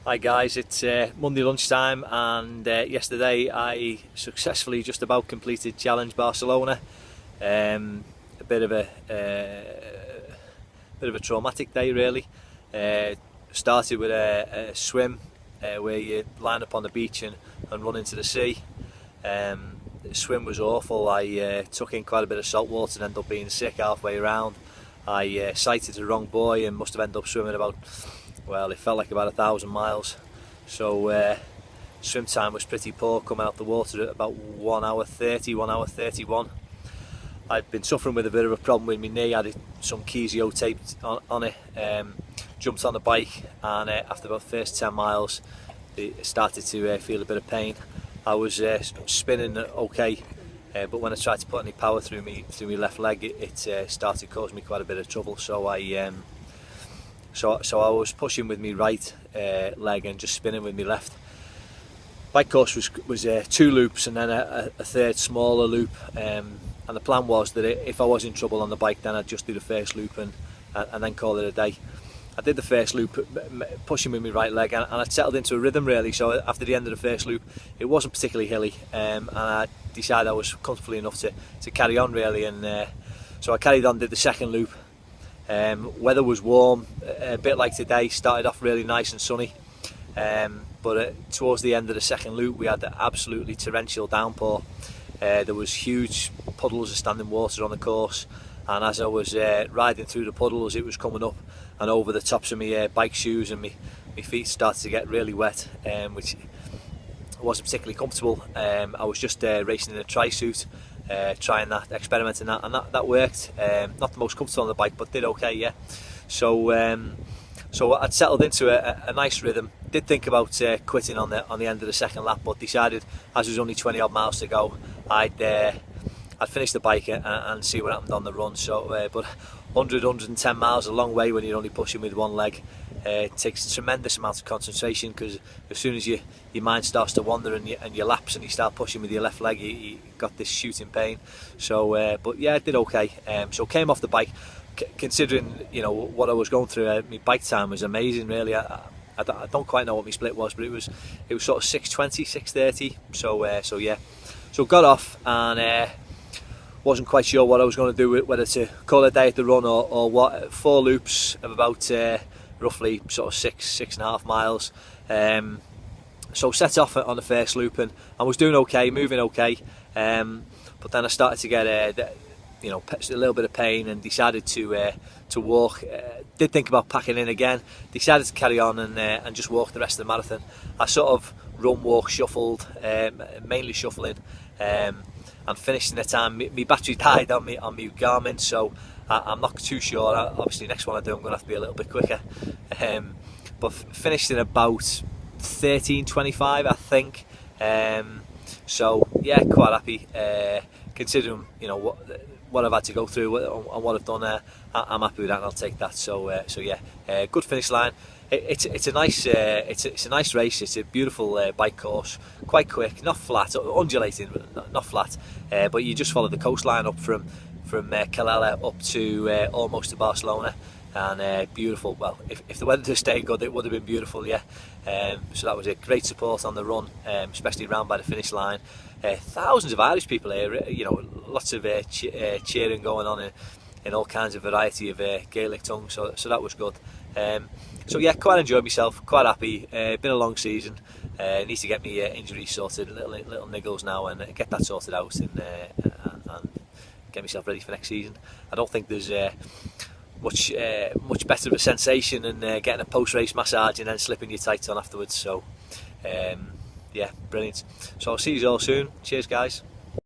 Hi guys, it's Monday lunchtime and yesterday I successfully just about completed Challenge Barcelona. A bit of a traumatic day really. Started with a swim where you line up on the beach and run into the sea. The swim was awful. I took in quite a bit of salt water and ended up being sick halfway around. I sighted the wrong buoy and must have ended up swimming about, well, it felt like about 1,000 miles. So swim time was pretty poor, coming out the water at about 1 hour 30, 1 hour 31. I'd been suffering with a bit of a problem with my knee. I had some Chesio taped on it. Jumped on the bike and after about the first 10 miles it started to feel a bit of pain. I was spinning okay, but when I tried to put any power through my left leg, it started causing me quite a bit of trouble. So I was pushing with my right leg and just spinning with my left. Bike course was 2 loops and then a third smaller loop, and the plan was that if I was in trouble on the bike, then I'd just do the first loop and then call it a day. I did the first loop pushing with my right leg and I settled into a rhythm really. So after the end of the first loop, it wasn't particularly hilly, and I decided I was comfortable enough to carry on really, and so I carried on, did the second loop. Weather was warm, a bit like today. Started off really nice and sunny, but towards the end of the second loop we had an absolutely torrential downpour. There was huge puddles of standing water on the course, and as I was riding through the puddles, it was coming up and over the tops of my bike shoes, and my feet started to get really wet, which wasn't particularly comfortable. I was just racing in a tri-suit, trying that, experimenting that, and that worked. Not the most comfortable on the bike, but did okay, yeah. So I'd settled into a nice rhythm. Did think about quitting on the end of the second lap, but decided, as there was only 20 odd miles to go, I'd finish the bike and see what happened on the run. So, but 110 miles, a long way when you're only pushing with one leg. It takes a tremendous amount of concentration, because as soon as your mind starts to wander and you lapse and you start pushing with your left leg, you got this shooting pain. So, but yeah, I did okay. So came off the bike, considering what I was going through. My bike time was amazing, really. I don't quite know what my split was, but it was sort of 6:20, 6:30. So yeah, so got off and wasn't quite sure what I was going to do, whether to call it a day at the run or what. 4 loops of about roughly sort of 6.5 miles. So set off on the first loop and I was doing okay, moving okay, but then I started to get a little bit of pain and decided to walk. Did think about packing in again, decided to carry on and just walk the rest of the marathon. I sort of run, walk, shuffled, mainly shuffling, and finished in a time. My battery died on my Garmin, so I'm not too sure. Obviously next one I do, I'm going to have to be a little bit quicker, but finished in about 13:25 I think. So yeah, quite happy, considering what I've had to go through and what I've done. I'm happy with that and I'll take that. So yeah, good finish line. It's a nice race. It's a beautiful bike course, quite quick, not flat, undulating, but not flat. But you just follow the coastline up from Calella up to almost to Barcelona, and beautiful. Well, if the weather had stayed good, it would have been beautiful, yeah. So that was a great support on the run, especially round by the finish line. Thousands of Irish people here, lots of cheering going on in all kinds of variety of Gaelic tongues, so that was good. So yeah, quite enjoyed myself, quite happy. Been a long season. Need to get me injuries sorted, little niggles now, and get that sorted out and get myself ready for next season. I don't think there's much better of a sensation than getting a post-race massage and then slipping your tights on afterwards. So yeah, brilliant. So I'll see you all soon. Cheers guys.